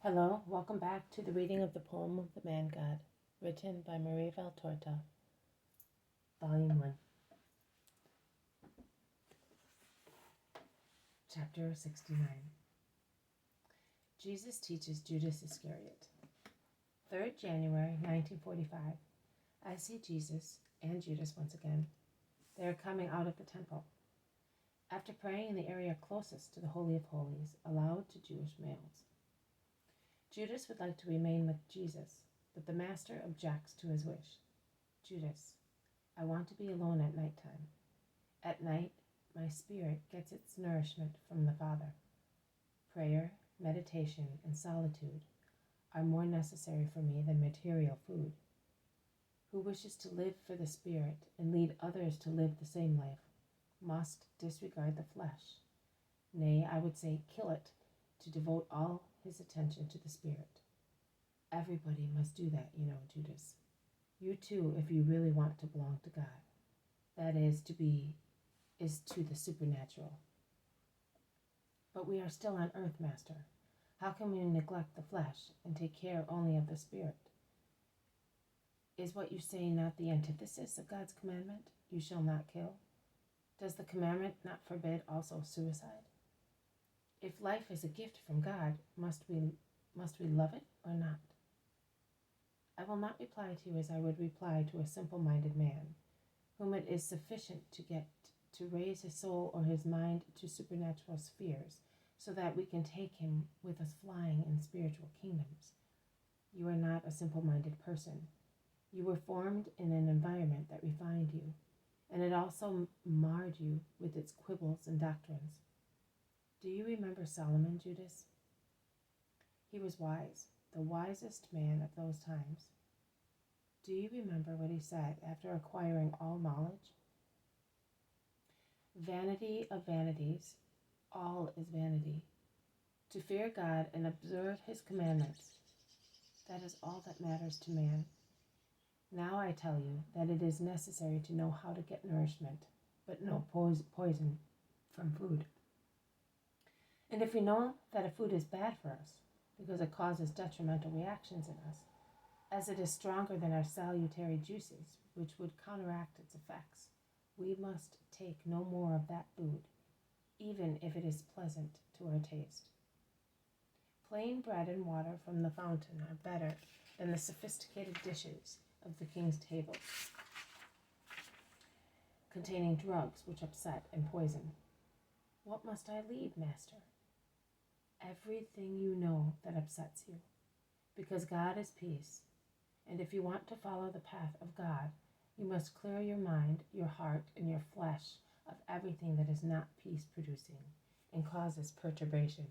Hello, welcome back to the reading of the poem of the Man God, written by Maria Valtorta, Volume 1, Chapter 69. Jesus teaches Judas Iscariot. 3rd January 1945. I see Jesus and Judas once again. They are coming out of the temple. After praying in the area closest to the Holy of Holies, allowed to Jewish males. Judas would like to remain with Jesus, but the Master objects to his wish. Judas, I want to be alone at nighttime. At night, my spirit gets its nourishment from the Father. Prayer, meditation, and solitude are more necessary for me than material food. Who wishes to live for the Spirit and lead others to live the same life must disregard the flesh. Nay, I would say kill it, to devote all his attention to the Spirit. Everybody must do that, Judas. You too, if you really want to belong to God. That is to the supernatural. But we are still on earth, Master. How can we neglect the flesh and take care only of the Spirit? Is what you say not the antithesis of God's commandment, you shall not kill? Does the commandment not forbid also suicide? If life is a gift from God, must we love it or not? I will not reply to you as I would reply to a simple-minded man, whom it is sufficient to get to raise his soul or his mind to supernatural spheres, so that we can take him with us flying in spiritual kingdoms. You are not a simple-minded person. You were formed in an environment that refined you, and it also marred you with its quibbles and doctrines. Do you remember Solomon, Judas? He was wise, the wisest man of those times. Do you remember what he said after acquiring all knowledge? Vanity of vanities, all is vanity. To fear God and observe his commandments, that is all that matters to man. Now I tell you that it is necessary to know how to get nourishment, but no poison from food. And if we know that a food is bad for us, because it causes detrimental reactions in us, as it is stronger than our salutary juices, which would counteract its effects, we must take no more of that food, even if it is pleasant to our taste. Plain bread and water from the fountain are better than the sophisticated dishes of the king's table, containing drugs which upset and poison. What must I leave, Master? Everything you know that upsets you, because God is peace, and if you want to follow the path of God, you must clear your mind, your heart, and your flesh of everything that is not peace-producing and causes perturbation.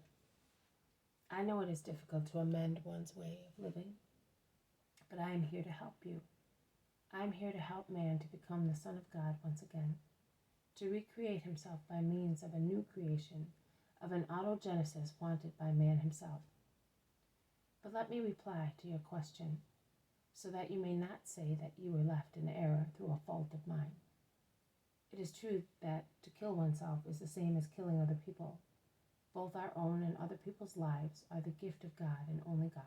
I know it is difficult to amend one's way of living, but I am here to help you. I am here to help man to become the Son of God once again, to recreate himself by means of a new creation, of an autogenesis wanted by man himself. But let me reply to your question, so that you may not say that you were left in error through a fault of mine. It is true that to kill oneself is the same as killing other people. Both our own and other people's lives are the gift of God and only God.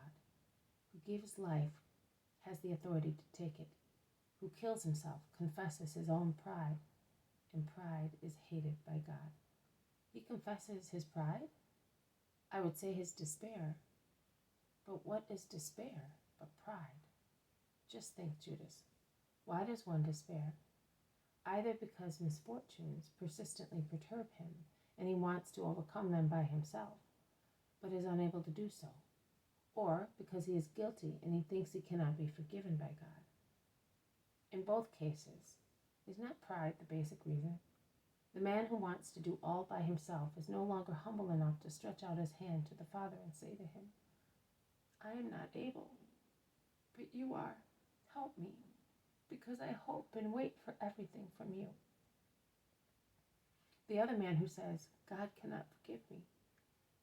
Who gives life has the authority to take it. Who kills himself confesses his own pride, and pride is hated by God. He confesses his pride? I would say his despair. But what is despair but pride? Just think, Judas. Why does one despair? Either because misfortunes persistently perturb him, and he wants to overcome them by himself, but is unable to do so, or because he is guilty and he thinks he cannot be forgiven by God. In both cases, is not pride the basic reason? The man who wants to do all by himself is no longer humble enough to stretch out his hand to the Father and say to him, I am not able, but you are. Help me, because I hope and wait for everything from you. The other man who says, God cannot forgive me,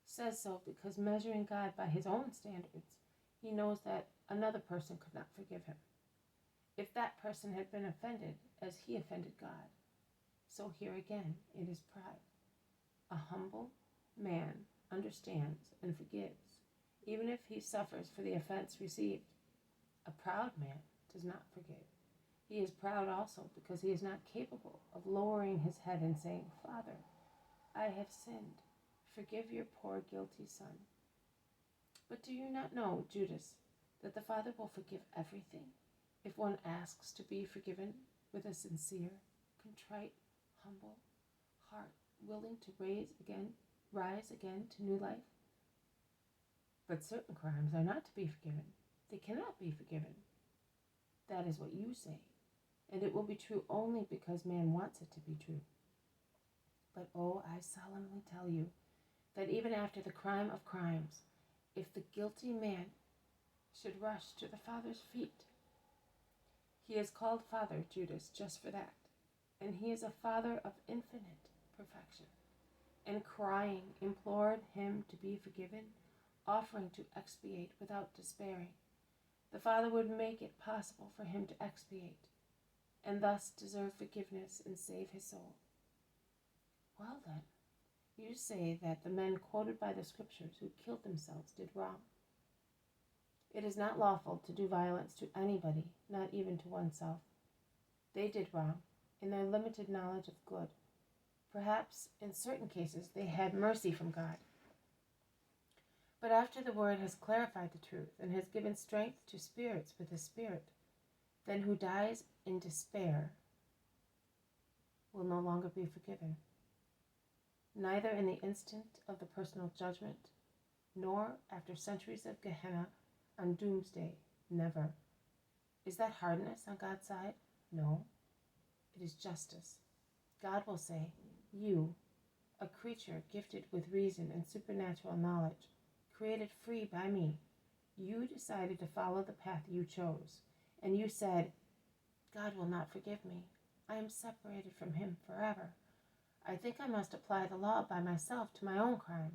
says so because measuring God by his own standards, he knows that another person could not forgive him. If that person had been offended as he offended God, so here again it is pride. A humble man understands and forgives, even if he suffers for the offense received. A proud man does not forgive. He is proud also because he is not capable of lowering his head and saying, Father, I have sinned. Forgive your poor guilty son. But do you not know, Judas, that the Father will forgive everything if one asks to be forgiven with a sincere, contrite, humble heart, willing to rise again to new life? But certain crimes are not to be forgiven. They cannot be forgiven. That is what you say, and it will be true only because man wants it to be true. But oh, I solemnly tell you that even after the crime of crimes, if the guilty man should rush to the Father's feet, he is called Father, Judas, just for that, and he is a Father of infinite perfection, and crying implored him to be forgiven, offering to expiate without despairing. The Father would make it possible for him to expiate, and thus deserve forgiveness and save his soul. Well then, you say that the men quoted by the Scriptures who killed themselves did wrong. It is not lawful to do violence to anybody, not even to oneself. They did wrong in their limited knowledge of good. Perhaps in certain cases they had mercy from God. But after the Word has clarified the truth and has given strength to spirits with His Spirit, then who dies in despair will no longer be forgiven, neither in the instant of the personal judgment, nor after centuries of Gehenna on doomsday, never. Is that hardness on God's side? No, it is justice. God will say, you, a creature gifted with reason and supernatural knowledge, created free by me, you decided to follow the path you chose, and you said, God will not forgive me. I am separated from Him forever. I think I must apply the law by myself to my own crime.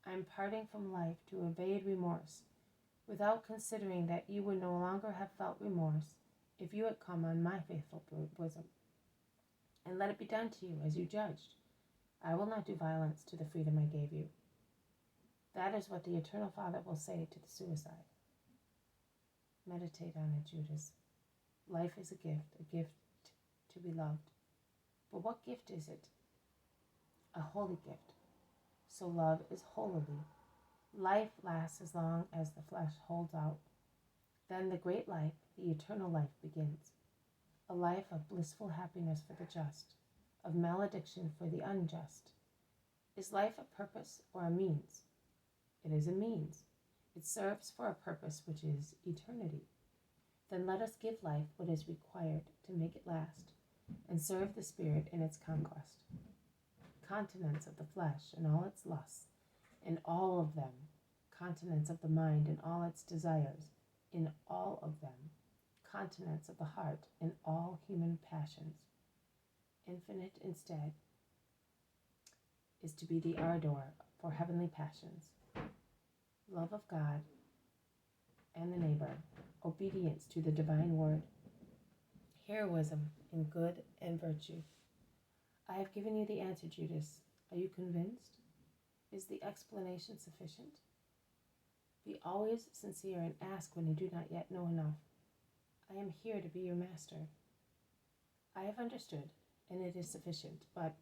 I am parting from life to evade remorse, without considering that you would no longer have felt remorse if you had come on my faithful bosom. And let it be done to you as you judged. I will not do violence to the freedom I gave you. That is what the Eternal Father will say to the suicide. Meditate on it, Judas. Life is a gift to be loved. But what gift is it? A holy gift. So love is holily. Life lasts as long as the flesh holds out. Then the great life, the eternal life, begins. A life of blissful happiness for the just, of malediction for the unjust. Is life a purpose or a means? It is a means. It serves for a purpose which is eternity. Then let us give life what is required to make it last, and serve the Spirit in its conquest. Continence of the flesh and all its lusts, in all of them, continence of the mind and all its desires, in all of them, continence of the heart in all human passions. Infinite instead is to be the ardor for heavenly passions, love of God and the neighbor, obedience to the divine word, heroism in good and virtue. I have given you the answer, Judas. Are you convinced? Is the explanation sufficient? Be always sincere and ask when you do not yet know enough. I am here to be your master. I have understood, and it is sufficient, but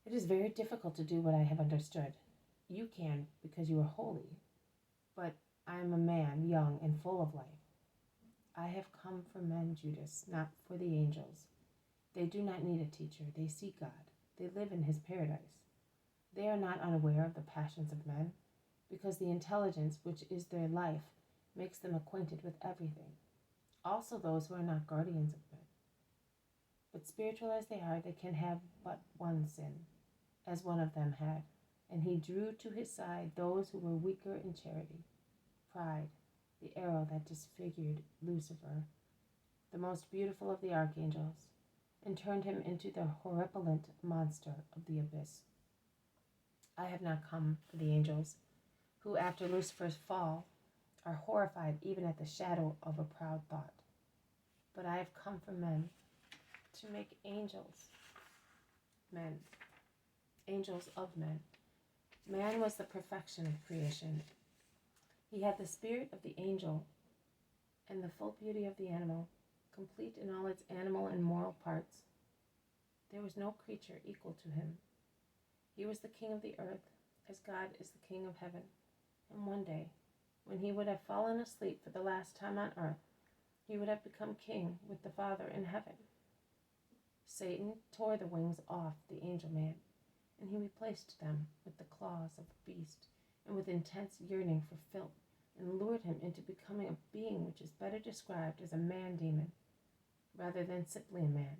it is very difficult to do what I have understood. You can, because you are holy, but I am a man, young and full of life. I have come for men, Judas, not for the angels. They do not need a teacher. They see God. They live in His paradise. They are not unaware of the passions of men, because the intelligence which is their life makes them acquainted with everything. Also those who are not guardians of men. But spiritual as they are, they can have but one sin, as one of them had, and he drew to his side those who were weaker in charity. Pride, the arrow that disfigured Lucifer, the most beautiful of the archangels, and turned him into the horripilent monster of the abyss. I have not come for the angels, who after Lucifer's fall are horrified even at the shadow of a proud thought. But I have come for men, to make angels of men. Man was the perfection of creation, He had the spirit of the angel and the full beauty of the animal, complete in all its animal and moral parts. There was no creature equal to him. He was the king of the earth, as God is the king of heaven. And one day, when he would have fallen asleep for the last time on earth, he would have become king with the Father in heaven. Satan tore the wings off the angel man, and he replaced them with the claws of the beast, and with intense yearning for filth, and lured him into becoming a being which is better described as a man-demon, rather than simply a man.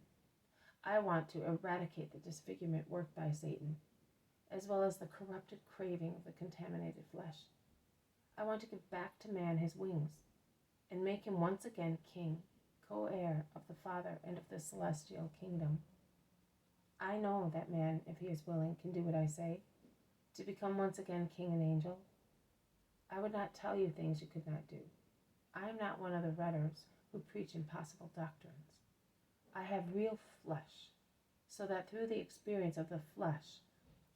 I want to eradicate the disfigurement worked by Satan, as well as the corrupted craving of the contaminated flesh. I want to give back to man his wings, and make him once again king, co-heir of the Father and of the celestial kingdom. I know that man, if he is willing, can do what I say, to become once again king and angel. I would not tell you things you could not do. I am not one of the rhetorics who preach impossible doctrines. I have real flesh, so that through the experience of the flesh,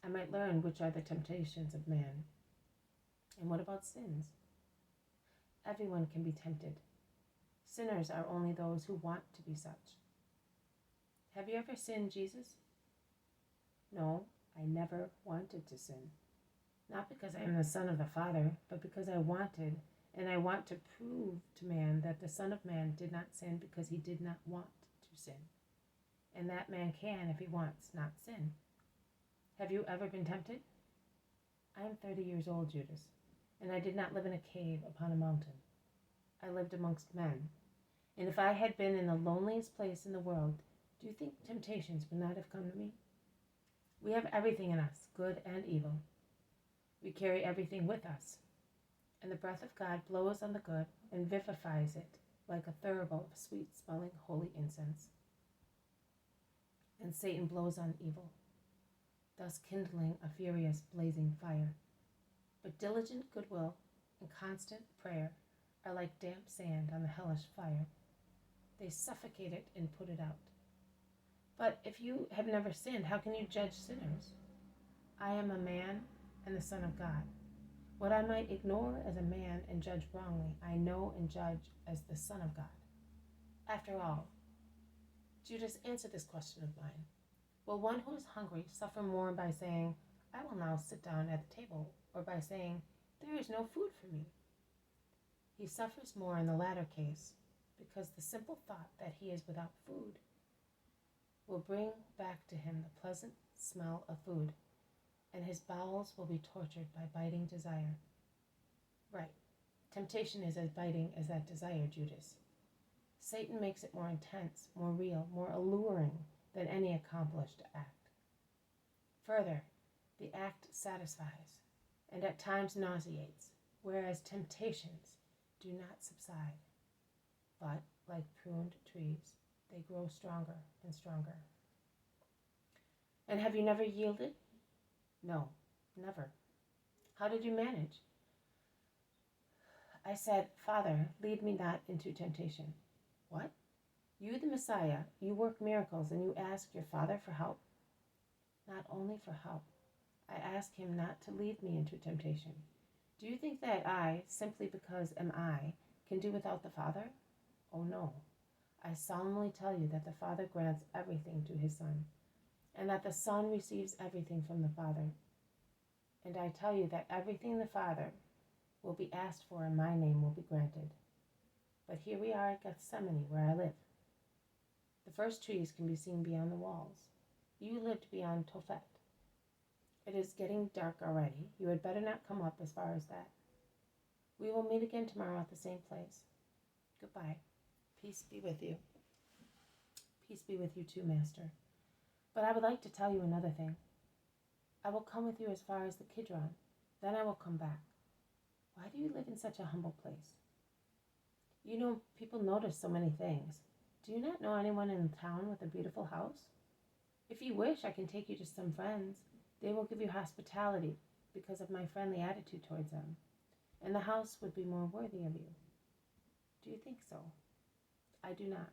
I might learn which are the temptations of man. And what about sins? Everyone can be tempted. Sinners are only those who want to be such. Have you ever sinned, Jesus? No, I never wanted to sin. Not because I am the Son of the Father, but because I wanted, and I want to prove to man that the Son of Man did not sin because he did not want to sin. And that man can, if he wants, not sin. Have you ever been tempted? I am 30 years old, Judas, and I did not live in a cave upon a mountain. I lived amongst men. And if I had been in the loneliest place in the world, do you think temptations would not have come to me? We have everything in us, good and evil. We carry everything with us, and the breath of God blows on the good and vivifies it like a thurible of sweet-smelling holy incense. And Satan blows on evil, thus kindling a furious blazing fire. But diligent goodwill and constant prayer are like damp sand on the hellish fire. They suffocate it and put it out. But if you have never sinned, how can you judge sinners? I am a man and the Son of God. What I might ignore as a man and judge wrongly, I know and judge as the Son of God. After all, Judas, answer this question of mine. Will one who is hungry suffer more by saying, I will now sit down at the table, or by saying, there is no food for me? He suffers more in the latter case, because the simple thought that he is without food will bring back to him the pleasant smell of food, and his bowels will be tortured by biting desire. Right. Temptation is as biting as that desire, Judas. Satan makes it more intense, more real, more alluring than any accomplished act. Further, the act satisfies, and at times nauseates, whereas temptations do not subside, but, like pruned trees, they grow stronger and stronger. And have you never yielded? No, never. How did you manage? I said, Father, lead me not into temptation. What? You, the Messiah, you work miracles, and you ask your Father for help? Not only for help. I ask him not to lead me into temptation. Do you think that I, simply because am I, can do without the Father? Oh no. I solemnly tell you that the Father grants everything to his Son, and that the Son receives everything from the Father. And I tell you that everything the Father will be asked for in my name will be granted. But here we are at Gethsemane, where I live. The first trees can be seen beyond the walls. You lived beyond Tophet. It is getting dark already. You had better not come up as far as that. We will meet again tomorrow at the same place. Goodbye. Peace be with you. Peace be with you too, Master. But I would like to tell you another thing. I will come with you as far as the Kidron. Then I will come back. Why do you live in such a humble place? You know, people notice so many things. Do you not know anyone in town with a beautiful house? If you wish, I can take you to some friends. They will give you hospitality because of my friendly attitude towards them, and the house would be more worthy of you. Do you think so? I do not.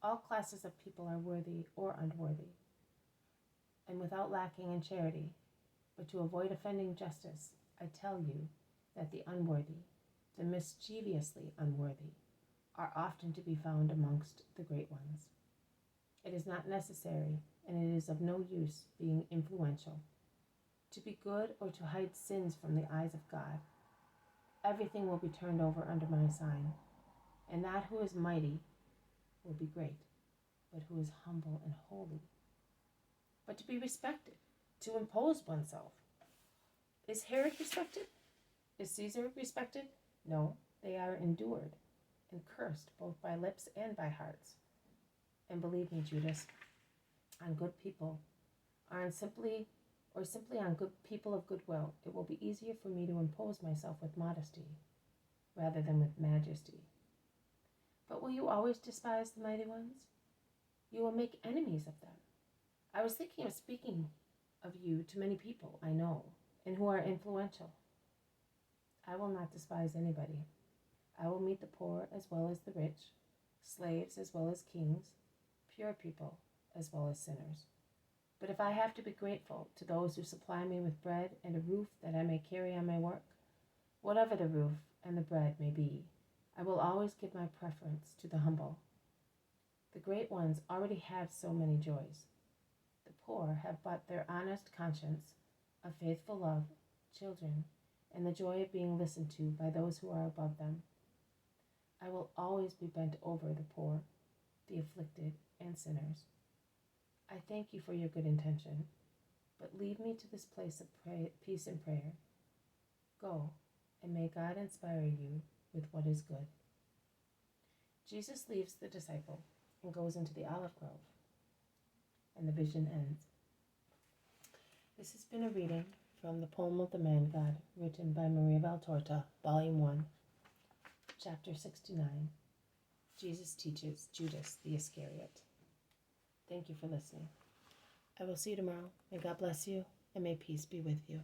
All classes of people are worthy or unworthy, and without lacking in charity. But to avoid offending justice, I tell you that the unworthy, the mischievously unworthy, are often to be found amongst the great ones. It is not necessary, and it is of no use being influential, to be good or to hide sins from the eyes of God. Everything will be turned over under my sign, and that who is mighty will be great, but who is humble and holy. But to be respected, to impose oneself. Is Herod respected? Is Caesar respected? No, they are endured and cursed both by lips and by hearts. And believe me, Judas, on good people, simply on good people of goodwill, it will be easier for me to impose myself with modesty rather than with majesty. But will you always despise the mighty ones? You will make enemies of them. I was thinking of speaking of you to many people I know and who are influential. I will not despise anybody. I will meet the poor as well as the rich, slaves as well as kings, pure people as well as sinners. But if I have to be grateful to those who supply me with bread and a roof that I may carry on my work, whatever the roof and the bread may be, I will always give my preference to the humble. The great ones already have so many joys. The poor have but their honest conscience, a faithful love, children, and the joy of being listened to by those who are above them. I will always be bent over the poor, the afflicted, and sinners. I thank you for your good intention, but leave me to this place of peace and prayer. Go, and may God inspire you with what is good. Jesus leaves the disciple and goes into the olive grove, and the vision ends. This has been a reading from the Poem of the Man God, written by Maria Valtorta, Volume 1, Chapter 69. Jesus teaches Judas the Iscariot. Thank you for listening. I will see you tomorrow. May God bless you, and may peace be with you.